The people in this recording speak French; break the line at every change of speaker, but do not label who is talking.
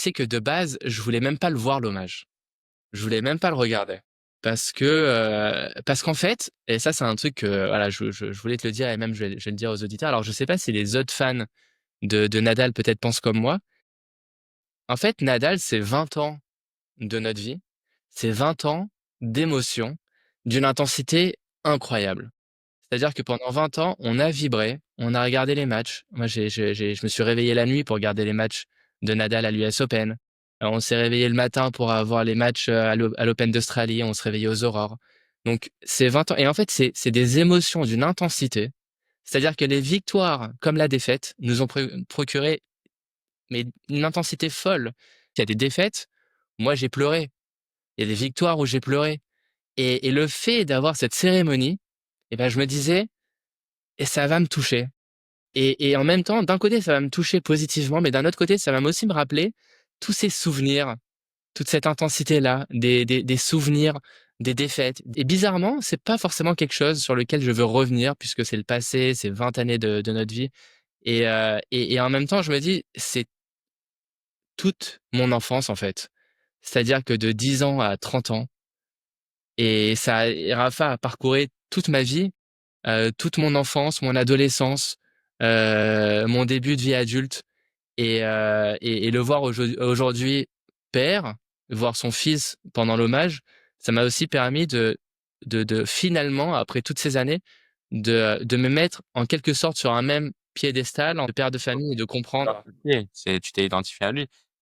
tu sais que de base, je voulais même pas le voir l'hommage. Je voulais même pas le regarder parce qu'en fait et ça c'est un truc que voilà, je voulais te le dire et même je vais le dire aux auditeurs. Alors je sais pas si les autres fans de Nadal peut-être pensent comme moi. En fait, Nadal, c'est 20 ans de notre vie. C'est 20 ans d'émotion d'une intensité incroyable. C'est-à-dire que pendant 20 ans, on a vibré, on a regardé les matchs. Moi, je me suis réveillé la nuit pour regarder les matchs de Nadal à l'US Open. On s'est réveillé le matin pour avoir les matchs, à l'Open d'Australie, on se réveillait aux aurores. Donc c'est 20 ans et en fait, c'est des émotions d'une intensité. C'est-à-dire que les victoires comme la défaite nous ont procuré mais une intensité folle. Il y a des défaites, moi j'ai pleuré. Il y a des victoires où j'ai pleuré et le fait d'avoir cette cérémonie et ben, je me disais: «Et ça va me toucher». Et en même temps, d'un côté, ça va me toucher positivement, mais d'un autre côté, ça va aussi me rappeler tous ces souvenirs, toute cette intensité-là, des souvenirs, des défaites. Et bizarrement, c'est pas forcément quelque chose sur lequel je veux revenir puisque c'est le passé, c'est 20 années de notre vie et en même temps, je me dis: «C'est toute mon enfance, en fait». C'est-à-dire que de 10 ans à 30 ans et ça et Rafa a parcouru toute ma vie, toute mon enfance, mon adolescence, mon début de vie adulte et le voir aujourd'hui père, voir son fils pendant l'hommage, ça m'a aussi permis de finalement, après toutes ces années, de me mettre en quelque sorte sur un même piédestal en père de famille et de comprendre
OK, c'est tu t'es identifié à lui.